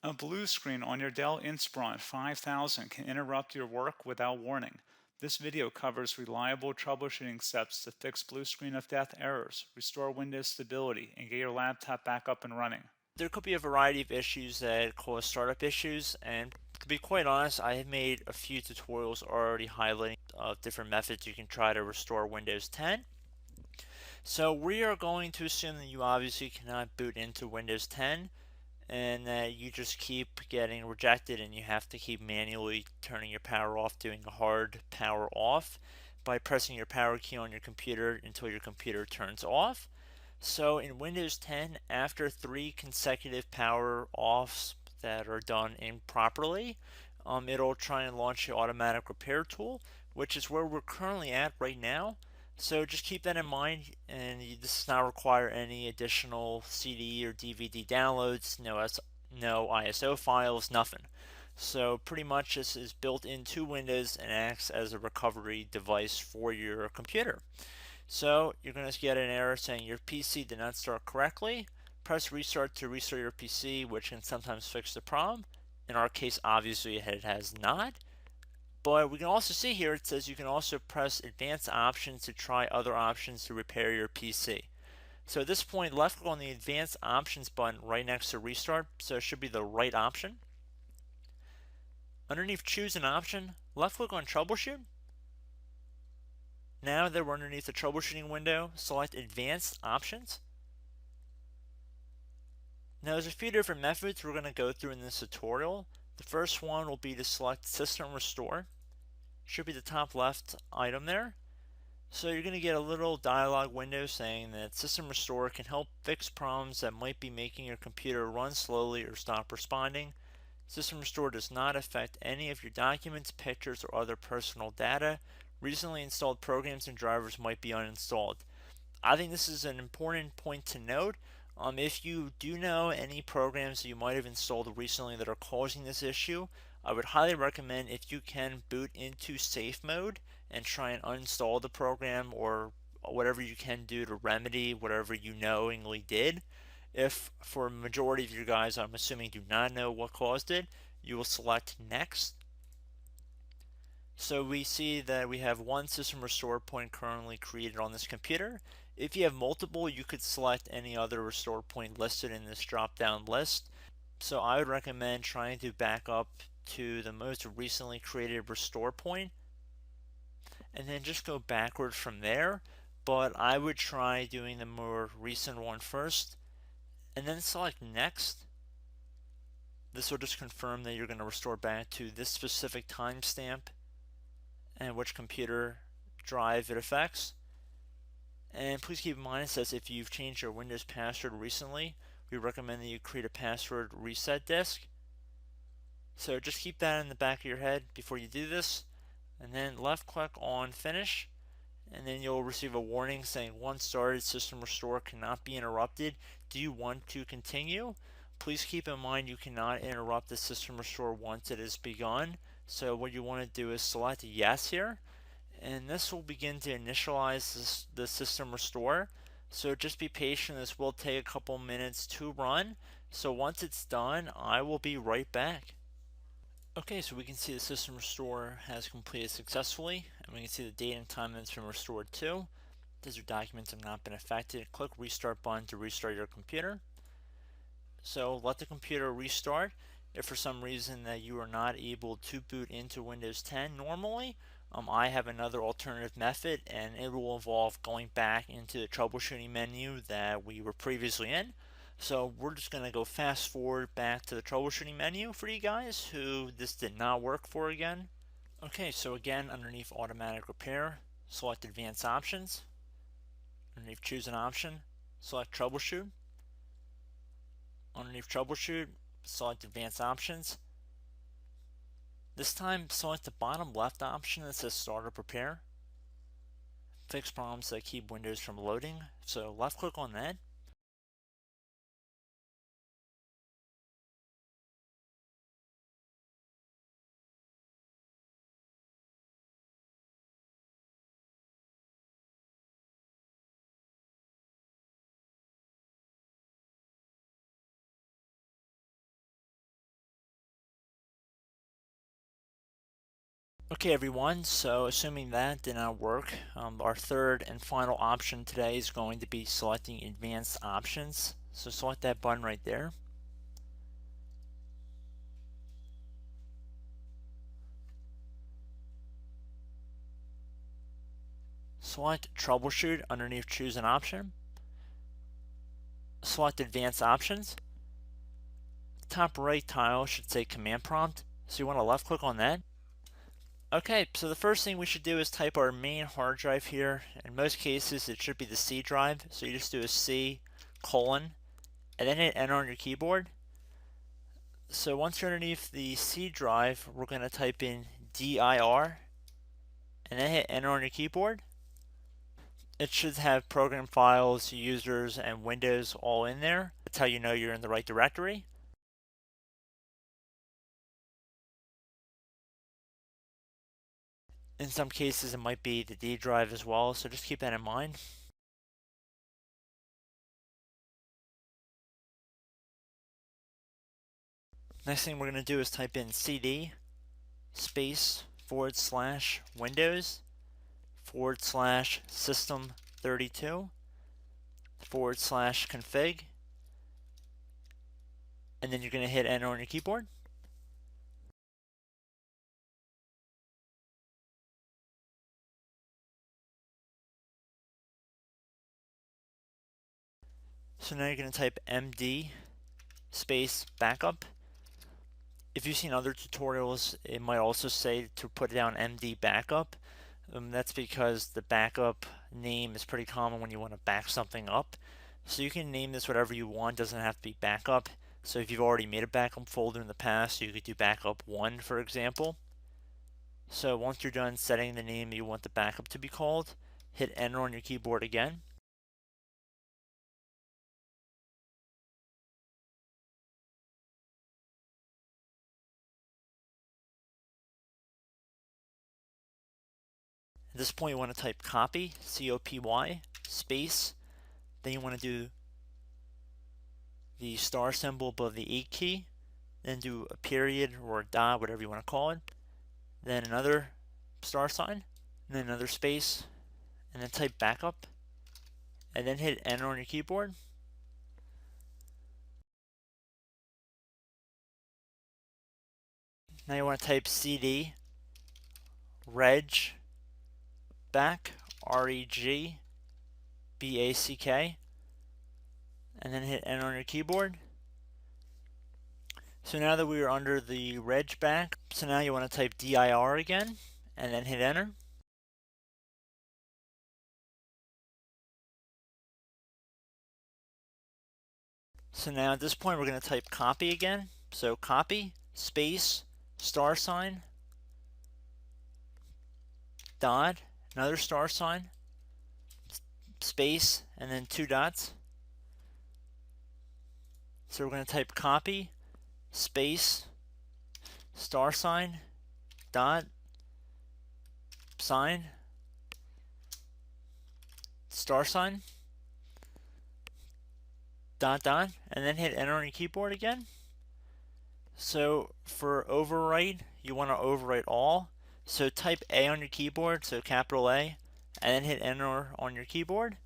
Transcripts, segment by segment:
A blue screen on your Dell Inspiron 5000 can interrupt your work without warning. This video covers reliable troubleshooting steps to fix blue screen of death errors, restore Windows stability, and get your laptop back up and running. There could be a variety of issues that cause startup issues, and to be quite honest, I have made a few tutorials already highlighting different methods you can try to restore Windows 10. So we are going to assume that you obviously cannot boot into Windows 10 and that you just keep getting rejected and you have to keep manually turning your power off, doing a hard power off by pressing your power key on your computer until your computer turns off. So in Windows 10, after 3 consecutive power offs that are done improperly, it'll try and launch the automatic repair tool, which is where we're currently at right now. So just keep that in mind, and this does not require any additional CD or DVD downloads, no ISO files, nothing. So pretty much this is built into Windows and acts as a recovery device for your computer. So you're going to get an error saying your PC did not start correctly. Press restart to restart your PC, which can sometimes fix the problem. In our case, obviously it has not. But we can also see here it says you can also press advanced options to try other options to repair your PC. So at this point, left click on the advanced options button right next to restart, so it should be the right option. Underneath choose an option, left click on troubleshoot. Now that we're underneath the troubleshooting window, select advanced options. Now there's a few different methods we're going to go through in this tutorial. The first one will be to select system restore. Should be the top left item there. So you're going to get a little dialog window saying that System Restore can help fix problems that might be making your computer run slowly or stop responding. System Restore does not affect any of your documents, pictures, or other personal data. Recently installed programs and drivers might be uninstalled. I think this is an important point to note. If you do know any programs that you might have installed recently that are causing this issue, I would highly recommend if you can boot into safe mode and try and uninstall the program or whatever you can do to remedy whatever you knowingly did. If for a majority of you guys, I'm assuming do not know what caused it, you will select next. So we see that we have one system restore point currently created on this computer. If you have multiple, you could select any other restore point listed in this drop down list. So I would recommend trying to back up to the most recently created restore point and then just go backwards from there. But I would try doing the more recent one first and then select next. This will just confirm that you're going to restore back to this specific timestamp and which computer drive it affects. And please keep in mind it says if you've changed your Windows password recently, we recommend that you create a password reset disk. So just keep that in the back of your head before you do this, and then left click on finish, and then you'll receive a warning saying once started, system restore cannot be interrupted. Do you want to continue? Please keep in mind you cannot interrupt the system restore once it is begun. So what you want to do is select yes here, and this will begin to initialize the system restore. So just be patient, this will take a couple minutes to run. So once it's done, I will be right back. Okay, so we can see the system restore has completed successfully, and we can see the date and time that it's been restored to. These documents have not been affected. Click restart button to restart your computer. So let the computer restart. If for some reason that you are not able to boot into Windows 10 normally, I have another alternative method, and it will involve going back into the troubleshooting menu that we were previously in. So we're just going to go fast forward back to the troubleshooting menu for you guys who this did not work for again. Okay, so again, underneath automatic repair, select advanced options. Underneath choose an option, select troubleshoot. Underneath troubleshoot, select advanced options. This time, select the bottom left option that says startup repair. Fix problems that keep Windows from loading. So left click on that. Okay everyone, so assuming that did not work, our third and final option today is going to be selecting advanced options. So select that button right there. Select troubleshoot underneath choose an option. Select advanced options. Top right tile should say command prompt, so you want to left click on that. Okay, so the first thing we should do is type our main hard drive here. In most cases it should be the C drive, so you just do a C colon and then hit enter on your keyboard. So once you're underneath the C drive, we're going to type in dir and then hit enter on your keyboard. It should have program files, users, and Windows all in there. That's how you know you're in the right directory. In some cases it might be the D drive as well, so just keep that in mind. Next thing we're going to do is type in cd space / Windows / system 32 / config, and then you're going to hit enter on your keyboard. So now you're going to type md space backup. If you've seen other tutorials, it might also say to put down md backup. That's because the backup name is pretty common when you want to back something up. So you can name this whatever you want, doesn't have to be backup. So if you've already made a backup folder in the past, you could do backup 1 for example. So once you're done setting the name you want the backup to be called, hit enter on your keyboard again. At this point you want to type copy, C-O-P-Y, space, then you want to do the star symbol above the 8 key, then do a period or a dot, whatever you want to call it, then another star sign, and then another space, and then type backup, and then hit enter on your keyboard. Now you want to type cd reg back, REG BACK, and then hit enter on your keyboard. So now that we are under the reg back, so now you want to type dir again, and then hit enter. So now at this point we're going to type copy again. So copy, space, star sign, dot, another star sign, space, and then 2 dots. So we're going to type copy, space, star sign, dot, sign, star sign, dot, dot, and then hit enter on your keyboard again. So for overwrite, you want to overwrite all. So type A on your keyboard, so capital A, and then hit enter on your keyboard.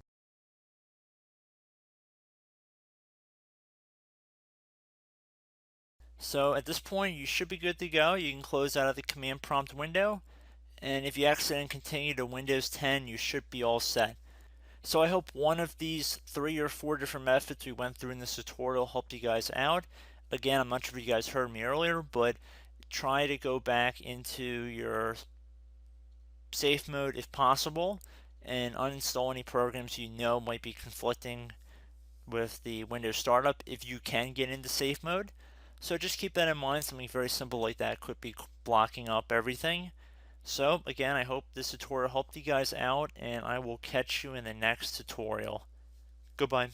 So at this point you should be good to go. You can close out of the command prompt window, and if you accidentally continue to Windows 10 you should be all set. So I hope one of these 3 or 4 different methods we went through in this tutorial helped you guys out. Again, I'm not sure if you guys heard me earlier, but try to go back into your safe mode if possible and uninstall any programs you know might be conflicting with the Windows startup if you can get into safe mode. So just keep that in mind. Something very simple like that could be blocking up everything. So again, I hope this tutorial helped you guys out, and I will catch you in the next tutorial. Goodbye.